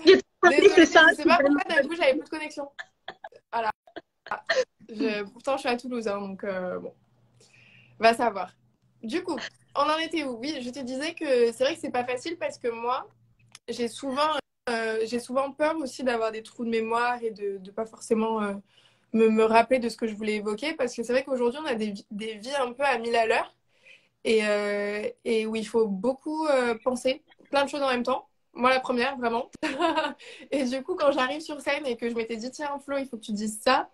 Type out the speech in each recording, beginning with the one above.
J'ai pensé que Désolée, c'est ça. je sais pas pourquoi d'un coup j'avais plus de connexion. Voilà. Pourtant, je suis à Toulouse, hein, donc bon, va savoir. Du coup, on en était où? Oui, je te disais que c'est vrai que c'est pas facile parce que moi, j'ai souvent, j'ai souvent peur aussi d'avoir des trous de mémoire et de pas forcément me rappeler de ce que je voulais évoquer parce que c'est vrai qu'aujourd'hui, on a des vies un peu à 1000 à l'heure et où il faut beaucoup penser plein de choses en même temps. Moi, la première, vraiment. Et du coup, quand j'arrive sur scène et que je m'étais dit, tiens, Flo, il faut que tu dises ça,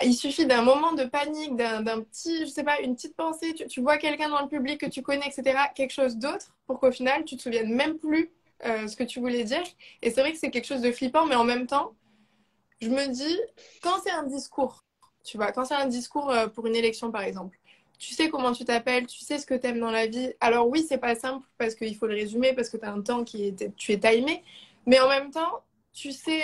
il suffit d'un moment de panique, d'un petit, je sais pas, une petite pensée, tu vois quelqu'un dans le public que tu connais, etc., quelque chose d'autre, pour qu'au final, tu te souviennes même plus ce que tu voulais dire. Et c'est vrai que c'est quelque chose de flippant, mais en même temps, je me dis, quand c'est un discours, tu vois, quand c'est un discours pour une élection, par exemple, tu sais comment tu t'appelles, tu sais ce que tu aimes dans la vie. Alors oui, c'est pas simple parce qu'il faut le résumer, parce que tu as un temps tu es timé, mais en même temps, tu sais,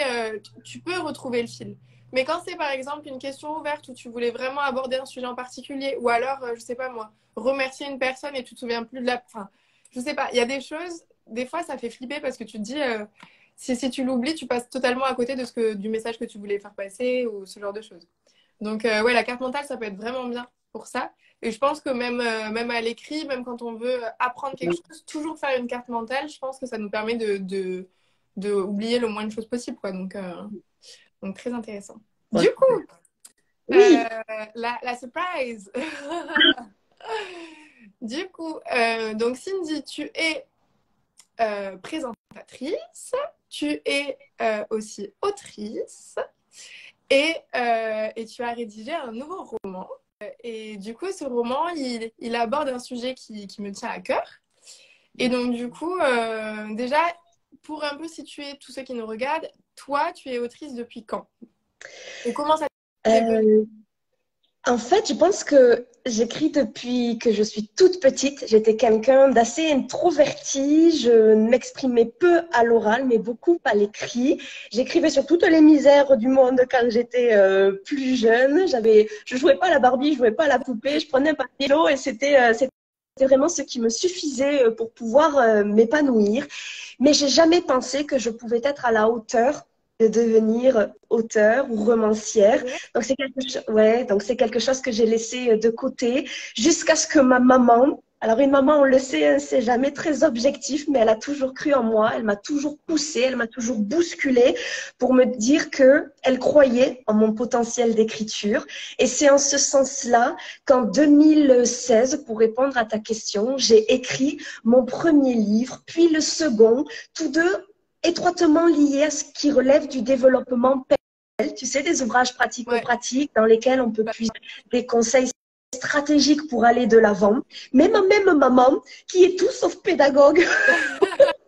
tu peux retrouver le fil. Mais quand c'est par exemple une question ouverte où tu voulais vraiment aborder un sujet en particulier, ou alors, je sais pas moi, remercier une personne et tu te souviens plus de la... Enfin, je sais pas, il y a des choses, des fois ça fait flipper parce que tu te dis, si tu l'oublies, tu passes totalement à côté du message que tu voulais faire passer ou ce genre de choses. Donc, ouais, la carte mentale, ça peut être vraiment bien pour ça. Et je pense que même à l'écrit, même quand on veut apprendre quelque chose, toujours faire une carte mentale, je pense que ça nous permet de oublier le moins de choses possible, quoi. Donc très intéressant. Du coup, Oui. la surprise. Du coup, donc Cindy, tu es présentatrice, tu es aussi autrice et tu as rédigé un nouveau roman. Et du coup, ce roman, il aborde un sujet qui me tient à cœur. Et donc, du coup, déjà, pour un peu situer tous ceux qui nous regardent, toi, tu es autrice depuis quand? Et comment ça t'est venu? Euh, En fait, je pense que j'écris depuis que je suis toute petite. J'étais quelqu'un d'assez introverti. Je m'exprimais peu à l'oral, mais beaucoup à l'écrit. J'écrivais sur toutes les misères du monde quand j'étais plus jeune. Je jouais pas à la Barbie, je jouais pas à la poupée. Je prenais un papier d'eau et c'était vraiment ce qui me suffisait pour pouvoir m'épanouir. Mais j'ai jamais pensé que je pouvais être à la hauteur de devenir auteur ou C'est romancière. vrai? Donc c'est quelque chose que j'ai laissé de côté jusqu'à ce que ma maman, alors une maman, on le sait, hein, c'est jamais très objectif, mais elle a toujours cru en moi, elle m'a toujours poussée, elle m'a toujours bousculée pour me dire que elle croyait en mon potentiel d'écriture. Et c'est en ce sens-là qu'en 2016, pour répondre à ta question, j'ai écrit mon premier livre, puis le second, tous deux étroitement liés à ce qui relève du développement personnel, tu sais, des ouvrages Ouais. pratico-pratiques dans lesquels on peut puiser des conseils stratégiques pour aller de l'avant. Même maman, qui est tout sauf pédagogue,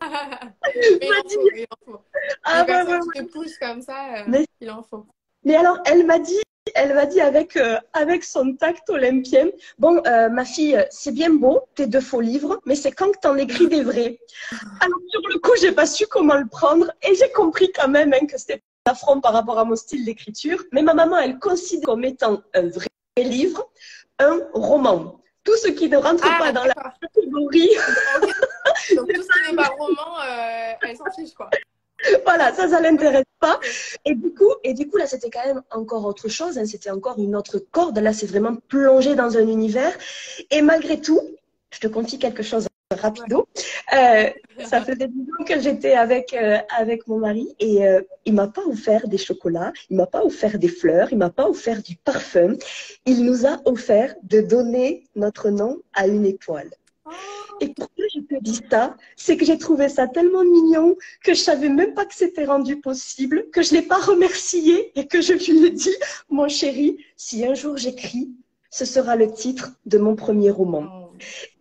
Mais il m'a en faut, dit, il en faut. ah Des ouais, personnes ouais, qui te ouais. poussent comme ça, Mais, il en faut. mais alors, elle m'a dit avec son tact olympien, bon, ma fille, c'est bien beau, tes deux faux livres, mais c'est quand que t'en écris des vrais. Alors, sur le coup, j'ai pas su comment le prendre et j'ai compris quand même hein, que c'était un affront par rapport à mon style d'écriture. Mais ma maman, elle considère comme étant un vrai livre, un roman. Tout ce qui ne rentre Ah, pas dans la d'accord. catégorie, Ok. Donc tout ce qui n'est pas roman, elle s'en fiche, quoi. voilà, ça Ok. l'intéresse pas. Et du coup, là, c'était quand même encore autre chose. Hein, c'était encore une autre corde. Là, c'est vraiment plongé dans un univers. Et malgré tout, je te confie quelque chose Ouais. rapido. Euh, Ça faisait 10 ans que j'étais avec mon mari et il m'a pas offert des chocolats, il m'a pas offert des fleurs, il m'a pas offert du parfum. Il nous a offert de donner notre nom à une étoile. Oh, Et pourquoi je te dis ça? C'est que j'ai trouvé ça tellement mignon que je savais même pas que c'était rendu possible, que je l'ai pas remercié et que je lui ai dit, mon chéri, si un jour j'écris, ce sera le titre de mon premier roman. oh.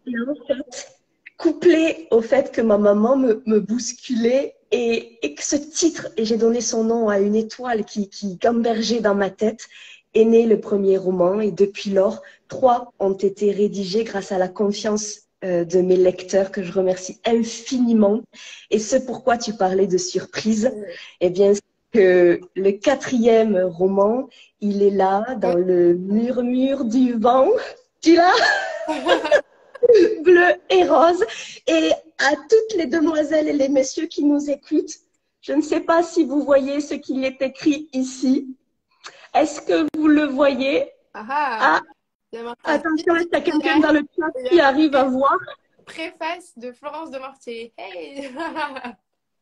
Et en fait, couplé au fait que ma maman me bousculait et que ce titre, et j'ai donné son nom à une étoile qui gambergeait dans ma tête, est né le premier roman. Et depuis lors, 3 ont été rédigés grâce à la confiance de mes lecteurs que je remercie infiniment. Et ce pourquoi tu parlais de surprise, eh bien, c'est que le 4e roman, il est là dans Ouais. le murmure du vent. Tu l'as? bleu et rose. Et à toutes les demoiselles et les messieurs qui nous écoutent, je ne sais pas si vous voyez ce qu'il est écrit ici. Est-ce que vous le voyez? Ah, Ah, il y a marqué attention, est-ce qu'il y a quelqu'un dans le chat il y qui a arrive à marqué voir? préface de Florence de Mortier. Hey!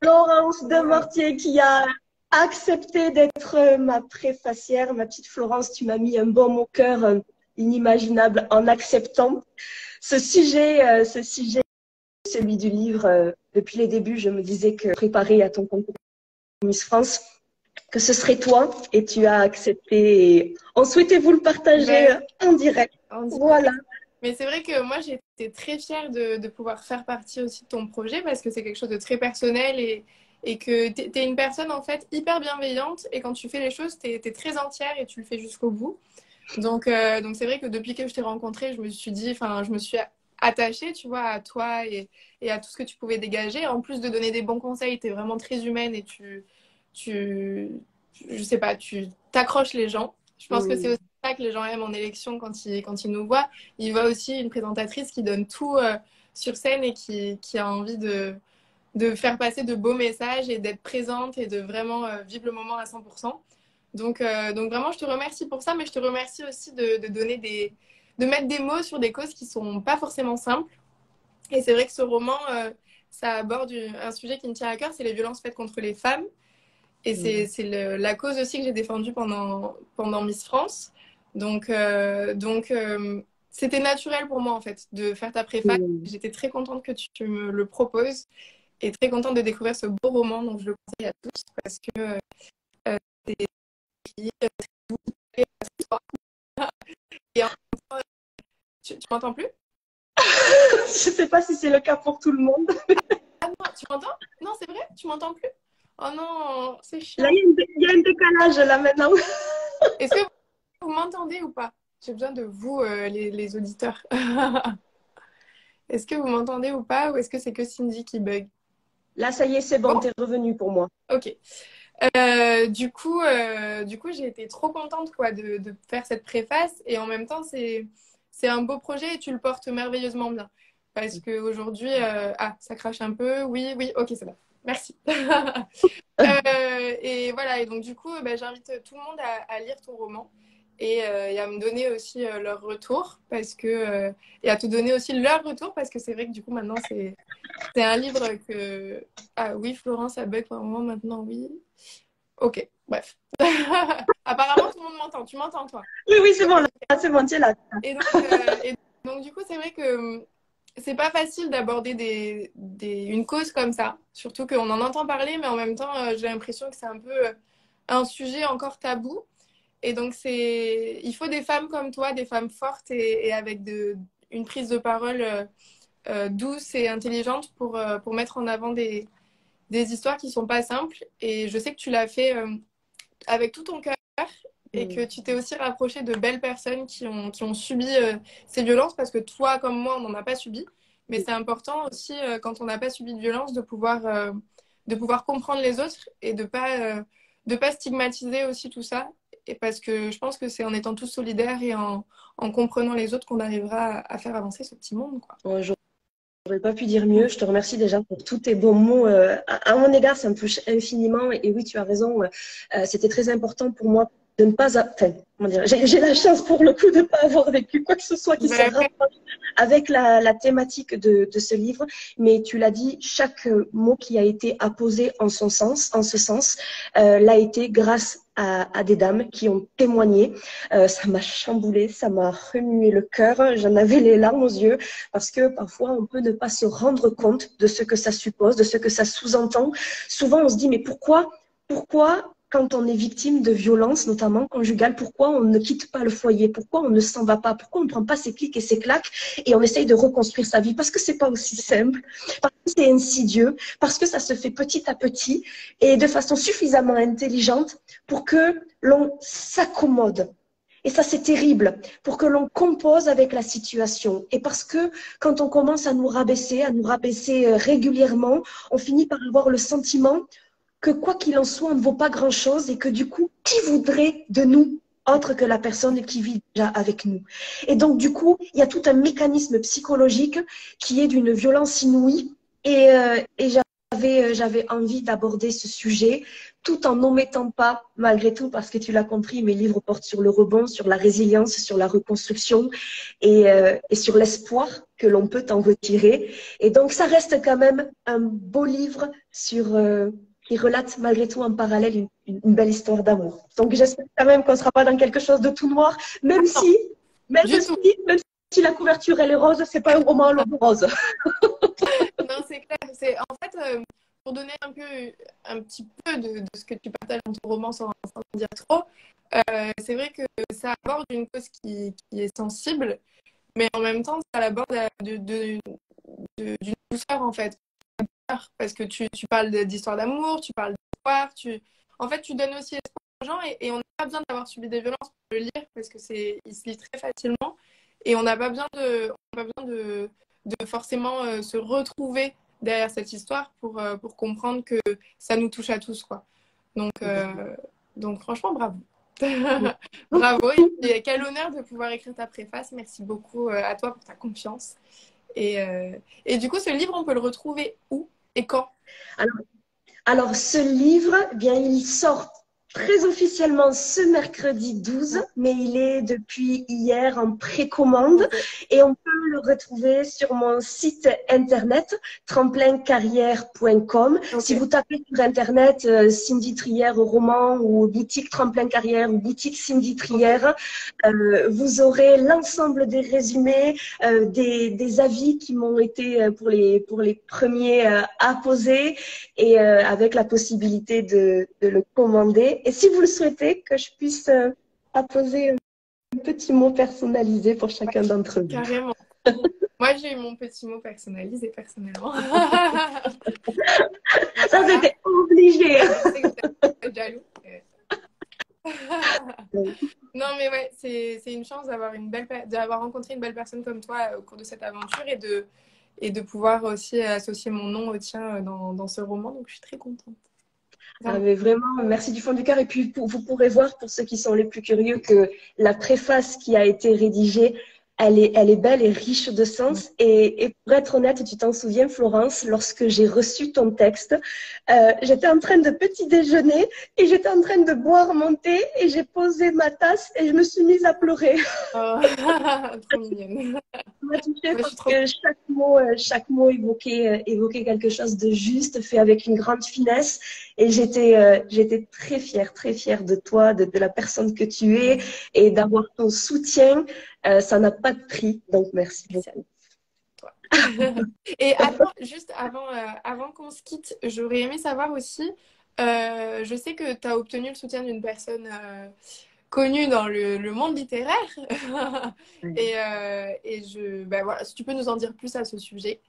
Florence de Mortier qui a accepté d'être ma préfacière. Ma petite Florence, tu m'as mis un baume au cœur inimaginable en acceptant ce sujet, celui du livre. Depuis les débuts, je me disais que préparer à ton concours Miss France, que ce serait toi et tu as accepté. Et on souhaitait vous le partager Ben, en direct. on dit- Voilà. Mais c'est vrai que moi, j'étais très fière de pouvoir faire partie aussi de ton projet parce que c'est quelque chose de très personnel et que tu es une personne en fait hyper bienveillante et quand tu fais les choses, tu es très entière et tu le fais jusqu'au bout. Donc c'est vrai que depuis que je t'ai rencontrée, je me suis dit, enfin, je me suis attachée, tu vois, à toi et à tout ce que tu pouvais dégager. En plus de donner des bons conseils, tu es vraiment très humaine et tu, je sais pas, tu t'accroches les gens. Je pense que c'est aussi ça que les gens aiment en élection quand ils nous voient. Ils voient aussi une présentatrice qui donne tout sur scène et qui a envie de faire passer de beaux messages et d'être présente et de vraiment vivre le moment à 100%. Donc vraiment, je te remercie pour ça, mais je te remercie aussi de mettre des mots sur des causes qui sont pas forcément simples. Et c'est vrai que ce roman, ça aborde un sujet qui me tient à cœur, c'est les violences faites contre les femmes. Et c'est la cause aussi que j'ai défendue pendant Miss France. Donc, c'était naturel pour moi, en fait, de faire ta préface. J'étais très contente que tu me le proposes et très contente de découvrir ce beau roman. Donc, je le conseille à tous parce que c'est et en même temps, tu m'entends plus? Je ne sais pas si c'est le cas pour tout le monde. Ah non, tu m'entends? Non, c'est vrai? Tu m'entends plus? Oh non, c'est Là, chiant. il y a un décalage là maintenant. Est-ce que vous m'entendez ou pas? J'ai besoin de vous, les auditeurs. Est-ce que vous m'entendez ou pas? Ou est-ce que c'est que Cindy qui bug? Là, ça y est, c'est bon, Bon, t'es revenu pour moi. ok. Du coup, j'ai été trop contente quoi, de faire cette préface et en même temps, c'est un beau projet et tu le portes merveilleusement bien. Parce qu'aujourd'hui, ça crache un peu. Oui, oui, ok, c'est bon. Merci. Et voilà, et donc du coup, j'invite tout le monde à lire ton roman et à me donner aussi leur retour et à te donner aussi leur retour parce que c'est vrai que du coup, maintenant, c'est un livre que. Ah oui, Florence, ça bug pour un moment maintenant, oui. Ok, bref. Apparemment, tout le monde m'entend. Tu m'entends, toi? Oui, oui, c'est Ok, bon, là, super. c'est bon, tu es là. Et donc, du coup, c'est vrai que c'est pas facile d'aborder une cause comme ça. Surtout qu'on en entend parler, mais en même temps, j'ai l'impression que c'est un peu un sujet encore tabou. Et donc, il faut des femmes comme toi, des femmes fortes et avec une prise de parole douce et intelligente pour mettre en avant des histoires qui sont pas simples. Et je sais que tu l'as fait avec tout ton cœur et que tu t'es aussi rapproché de belles personnes qui ont subi ces violences parce que toi, comme moi, on n'en a pas subi. Mais c'est important aussi, quand on n'a pas subi de violence, de pouvoir comprendre les autres et de pas stigmatiser aussi tout ça. Et parce que je pense que c'est en étant tous solidaires et en comprenant les autres qu'on arrivera à faire avancer ce petit monde, quoi. Bon, j'aurais pas pu dire mieux. Je te remercie déjà pour tous tes bons mots. À mon égard, ça me touche infiniment. Et oui, tu as raison. C'était très important pour moi de ne pas. Enfin, comment dire, j'ai la chance pour le coup de ne pas avoir vécu quoi que ce soit qui se Ben, rapproche avec la thématique de ce livre. Mais tu l'as dit, chaque mot qui a été apposé en ce sens, l'a été grâce à des dames qui ont témoigné. Ça m'a chamboulé, ça m'a remué le cœur. J'en avais les larmes aux yeux parce que parfois on peut ne pas se rendre compte de ce que ça suppose, de ce que ça sous-entend. Souvent on se dit mais pourquoi quand on est victime de violences, notamment conjugales, pourquoi on ne quitte pas le foyer? Pourquoi on ne s'en va pas? Pourquoi on ne prend pas ses clics et ses claques et on essaye de reconstruire sa vie? Parce que c'est pas aussi simple, parce que c'est insidieux, parce que ça se fait petit à petit et de façon suffisamment intelligente pour que l'on s'accommode. Et ça, c'est terrible, pour que l'on compose avec la situation. Et parce que quand on commence à nous rabaisser régulièrement, on finit par avoir le sentiment que quoi qu'il en soit, on ne vaut pas grand-chose et que du coup, qui voudrait de nous? autre que la personne qui vit déjà avec nous. Et donc, du coup, il y a tout un mécanisme psychologique qui est d'une violence inouïe. Et j'avais envie d'aborder ce sujet tout en n'omettant pas, malgré tout, parce que tu l'as compris, mes livres portent sur le rebond, sur la résilience, sur la reconstruction et sur l'espoir que l'on peut en retirer. Et donc, ça reste quand même un beau livre qui relate malgré tout en parallèle une belle histoire d'amour. Donc, j'espère quand même qu'on ne sera pas dans quelque chose de tout noir, même si, même si la couverture elle est rose, c'est pas un roman à l'eau rose. Non, c'est clair. En fait, pour donner un petit peu de ce que tu partages dans ton roman sans en dire trop, c'est vrai que ça aborde une cause qui est sensible, mais en même temps, ça l'aborde d'une douceur, en fait. Parce que tu parles d'histoire d'amour, tu parles d'espoir, en fait, tu donnes aussi espoir aux gens et on n'a pas besoin d'avoir subi des violences pour le lire parce que il se lit très facilement et on n'a pas besoin de forcément se retrouver derrière cette histoire pour comprendre que ça nous touche à tous, quoi. Donc franchement, bravo. Bravo et quel honneur de pouvoir écrire ta préface. Merci beaucoup à toi pour ta confiance. Et du coup, ce livre, on peut le retrouver où et quand? Alors, ce livre, eh bien, il sort très officiellement ce mercredi 12, mais il est depuis hier en précommande et on peut le retrouver sur mon site internet tremplincarrière.com. Si vous tapez sur internet Cindy Trier roman ou boutique Tremplin Carrière ou boutique Cindy Trier, vous aurez l'ensemble des résumés, des avis qui m'ont été pour les premiers à poser et avec la possibilité de le commander. Et si vous le souhaitez, que je puisse apposer un petit mot personnalisé pour chacun d'entre vous. Carrément. Moi, j'ai eu mon petit mot personnalisé personnellement. Ça, c'était obligé. Jaloux. Non, mais ouais, c'est une chance d'avoir rencontré une belle personne comme toi au cours de cette aventure et de pouvoir aussi associer mon nom au tien dans ce roman. Donc, je suis très contente. Ah, mais vraiment, merci du fond du cœur. Et puis, vous pourrez voir, pour ceux qui sont les plus curieux, que la préface qui a été rédigée, elle est belle et riche de sens. Et pour être honnête, tu t'en souviens, Florence, lorsque j'ai reçu ton texte, j'étais en train de petit déjeuner et j'étais en train de boire mon thé et j'ai posé ma tasse et je me suis mise à pleurer. Oh, trop mignonne. Ça m'a touchée parce que chaque mot évoquait quelque chose de juste, fait avec une grande finesse. Et j'étais très fière de toi, de la personne que tu es et d'avoir ton soutien. Ça n'a pas de prix, donc merci beaucoup. Et avant qu'on se quitte, j'aurais aimé savoir aussi, je sais que tu as obtenu le soutien d'une personne connue dans le monde littéraire. Voilà, si tu peux nous en dire plus à ce sujet,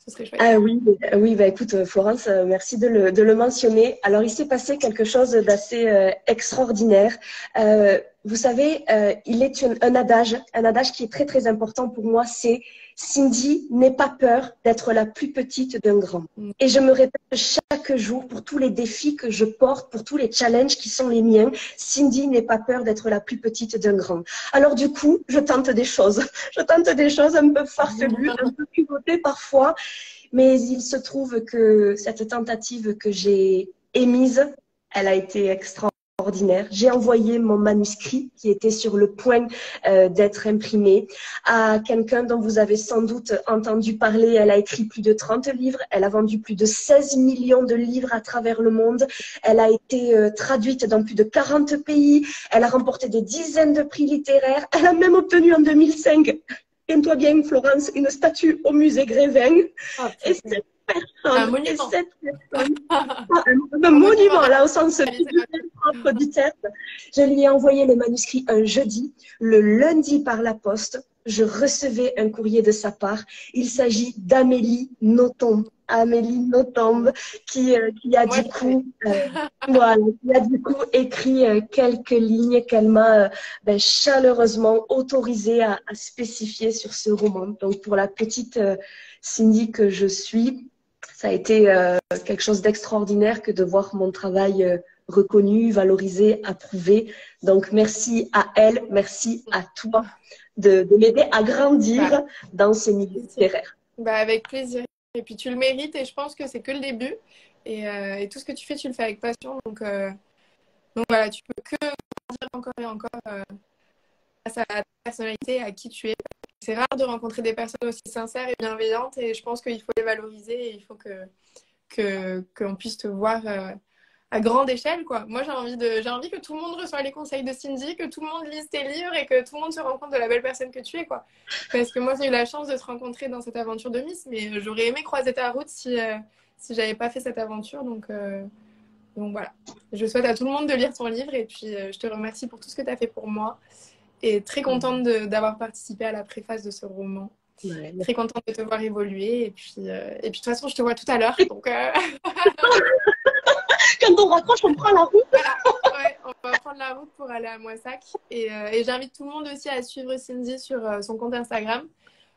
ce serait chouette. Ah oui, bah écoute, Florence, merci de le mentionner. Alors, il s'est passé quelque chose d'assez extraordinaire. Vous savez, il est un adage qui est très, très important pour moi, c'est Cindy, n'aie pas peur d'être la plus petite d'un grand. Et je me répète chaque jour pour tous les défis que je porte, pour tous les challenges qui sont les miens, Cindy, n'aie pas peur d'être la plus petite d'un grand. Alors du coup, je tente des choses. Je tente des choses un peu farfelues, un peu pivotées parfois, mais il se trouve que cette tentative que j'ai émise, elle a été extraordinaire. J'ai envoyé mon manuscrit qui était sur le point d'être imprimé à quelqu'un dont vous avez sans doute entendu parler. Elle a écrit plus de 30 livres, elle a vendu plus de 16 millions de livres à travers le monde, elle a été traduite dans plus de 40 pays, elle a remporté des dizaines de prix littéraires, elle a même obtenu en 2005, tiens-toi bien Florence, une statue au musée Grévin. Et cette personne, un monument là au sens propre du terme. Je lui ai envoyé le manuscrit un jeudi. Le lundi par la poste, je recevais un courrier de sa part. Il s'agit d'Amélie Nothomb. Amélie Nothomb qui a du coup écrit quelques lignes qu'elle m'a chaleureusement autorisée à spécifier sur ce roman. Donc pour la petite Cindy que je suis, ça a été quelque chose d'extraordinaire que de voir mon travail reconnue, valorisée, approuvée. Donc, merci à elle, merci à toi de m'aider à grandir dans ce milieu littéraire. Avec plaisir. Et puis tu le mérites et je pense que c'est que le début. Et tout ce que tu fais, tu le fais avec passion. Donc voilà, tu peux que grandir encore et encore grâce à ta personnalité, à qui tu es. C'est rare de rencontrer des personnes aussi sincères et bienveillantes et je pense qu'il faut les valoriser et il faut qu'on puisse te voir à grande échelle, quoi. Moi, j'ai envie que tout le monde reçoive les conseils de Cindy, que tout le monde lise tes livres et que tout le monde se rende compte de la belle personne que tu es, quoi. Parce que moi, j'ai eu la chance de te rencontrer dans cette aventure de Miss, mais j'aurais aimé croiser ta route si j'avais pas fait cette aventure. Donc voilà. Je souhaite à tout le monde de lire ton livre et puis je te remercie pour tout ce que tu as fait pour moi et très contente d'avoir participé à la préface de ce roman. Ouais. Très contente de te voir évoluer et puis de toute façon, je te vois tout à l'heure. Donc quand on raccroche, on prend la route. Voilà, ouais, on va prendre la route pour aller à Moissac. Et j'invite tout le monde aussi à suivre Cindy sur son compte Instagram,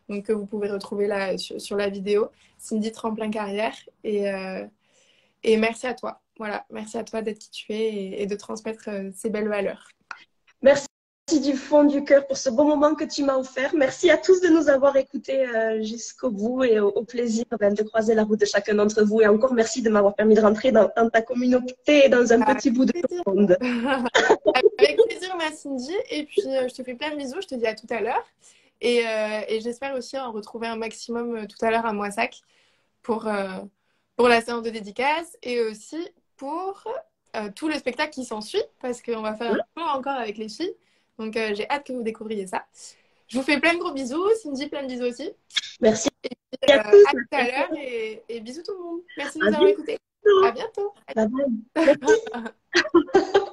donc que vous pouvez retrouver là sur la vidéo, Cindy Tremplin Carrière. Et merci à toi. Voilà, merci à toi d'être qui tu es et de transmettre ces belles valeurs. Merci du fond du cœur pour ce beau moment que tu m'as offert. Merci à tous de nous avoir écoutés jusqu'au bout et au plaisir de croiser la route de chacun d'entre vous. Et encore merci de m'avoir permis de rentrer dans ta communauté et dans un petit bout de monde. Avec plaisir, ma Cindy. Et puis, je te fais plein de bisous. Je te dis à tout à l'heure. Et j'espère aussi en retrouver un maximum tout à l'heure à Moissac pour la séance de dédicace et aussi pour tout le spectacle qui s'ensuit parce qu'on va faire un peu encore avec les filles. Donc, j'ai hâte que vous découvriez ça. Je vous fais plein de gros bisous. Cindy, plein de bisous aussi. Merci. Et puis, à tout à l'heure et bisous tout le monde. Merci de nous avoir écoutés. À bientôt. Bye bye.